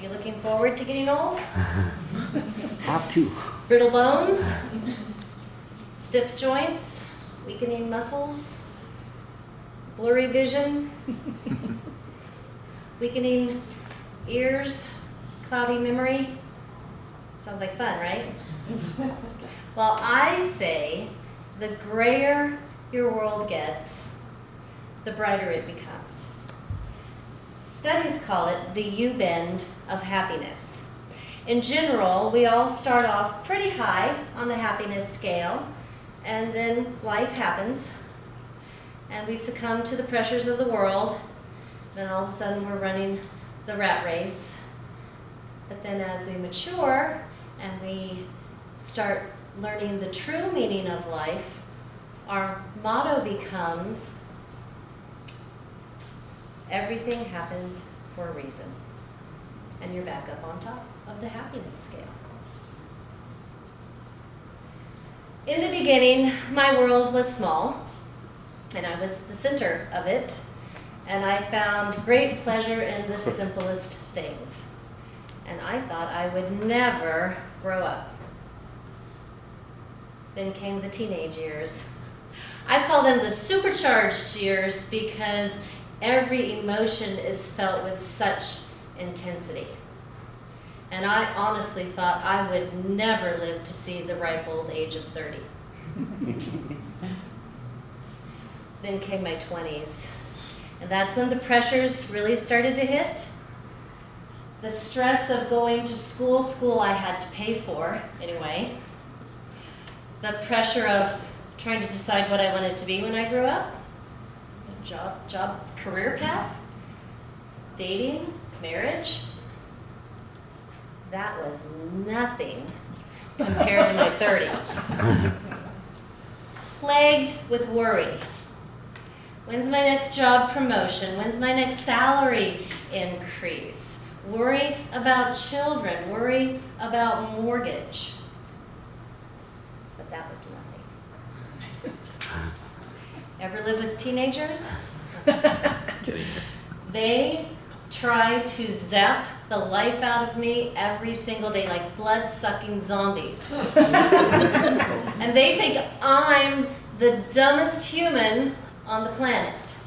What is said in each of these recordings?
You looking forward to getting old? Have to. Brittle bones, stiff joints, weakening muscles, blurry vision, weakening ears, cloudy memory. Sounds like fun, right? Well, I say the grayer your world gets, the brighter it becomes. Studies call it the U-bend of happiness. In general, we all start off pretty high on the happiness scale, and then life happens, and we succumb to the pressures of the world. Then all of a sudden we're running the rat race. But then as we mature and we start learning the true meaning of life, our motto becomes, everything happens for a reason. And you're back up on top of the happiness scale. In the beginning, my world was small, and I was the center of it, and I found great pleasure in the simplest things. And I thought I would never grow up. Then came the teenage years. I call them the supercharged years because every emotion is felt with such intensity. And I honestly thought I would never live to see the ripe old age of 30. Then came my 20s. And that's when the pressures really started to hit. The stress of going to school I had to pay for anyway. The pressure of trying to decide what I wanted to be when I grew up. Job, career path, dating, marriage. That was nothing compared to my 30s. Plagued with worry. When's my next job promotion? When's my next salary increase? Worry about children, worry about mortgage. But that was nothing. Ever live with teenagers? They try to zap the life out of me every single day like blood-sucking zombies. And they think I'm the dumbest human on the planet.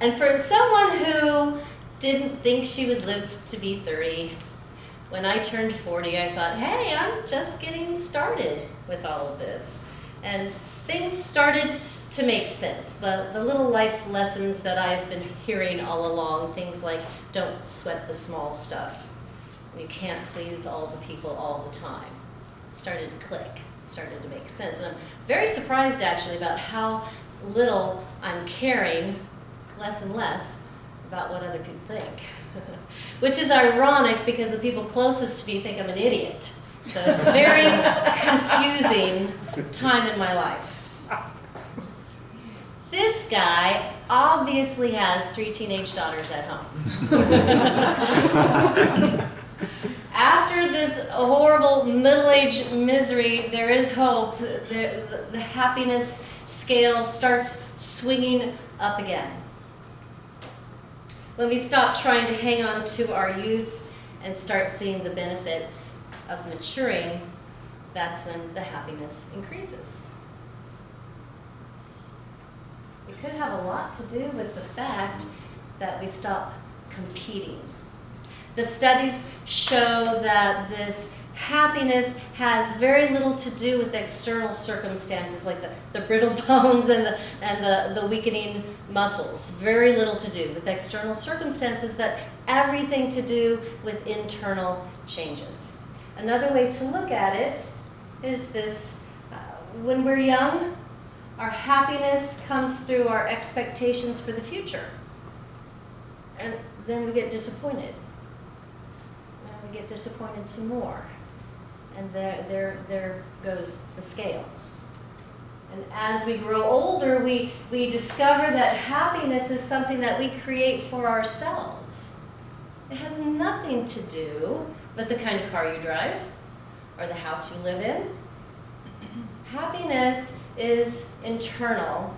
And for someone who didn't think she would live to be 30, when I turned 40, I thought, hey, I'm just getting started with all of this. And things started to make sense. The little life lessons that I've been hearing all along, things like don't sweat the small stuff. You can't please all the people all the time. It started to click, started to make sense. And I'm very surprised actually about how little I'm caring, less and less, about what other people think. Which is ironic because the people closest to me think I'm an idiot. So it's a very confusing time in my life. This guy obviously has 3 teenage daughters at home. After this horrible middle-age misery, there is hope. The happiness scale starts swinging up again. When we stop trying to hang on to our youth and start seeing the benefits of maturing, that's when the happiness increases. It could have a lot to do with the fact that we stop competing. The studies show that this happiness has very little to do with external circumstances like the brittle bones and the weakening muscles. Very little to do with external circumstances, but everything to do with internal changes. Another way to look at it is this, when we're young, our happiness comes through our expectations for the future. And then we get disappointed. And we get disappointed some more. And there goes the scale. And as we grow older, we discover that happiness is something that we create for ourselves. It has nothing to do with the kind of car you drive or the house you live in. Happiness is internal,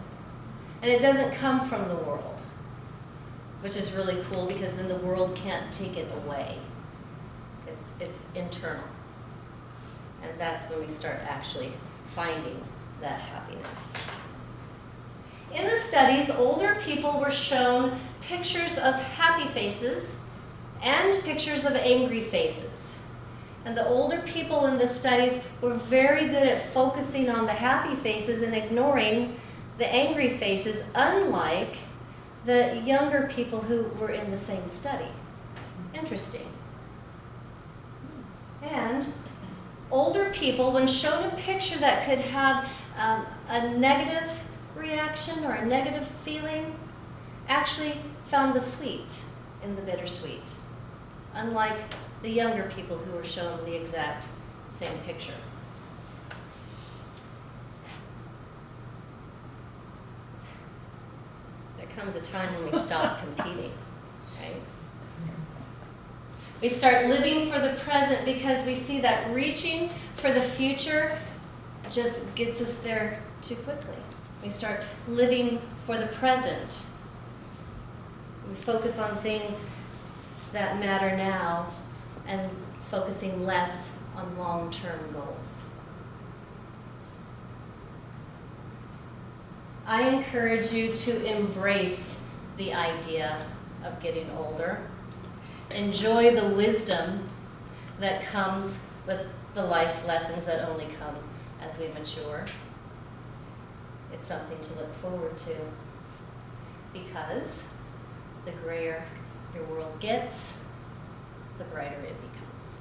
and it doesn't come from the world. which is really cool because then the world can't take it away. It's internal. And that's when we start actually finding that happiness. In the studies, older people were shown pictures of happy faces and pictures of angry faces. And the older people in the studies were very good at focusing on the happy faces and ignoring the angry faces, unlike the younger people who were in the same study. Interesting. And older people, when shown a picture that could have a negative reaction or a negative feeling, actually found the sweet in the bittersweet, unlike the younger people who were shown the exact same picture. There comes a time when we stop competing, right? We start living for the present because we see that reaching for the future just gets us there too quickly. We start living for the present. We focus on things that matter now and focusing less on long-term goals. I encourage you to embrace the idea of getting older. Enjoy the wisdom that comes with the life lessons that only come as we mature. It's something to look forward to, because the grayer your world gets, the brighter it becomes.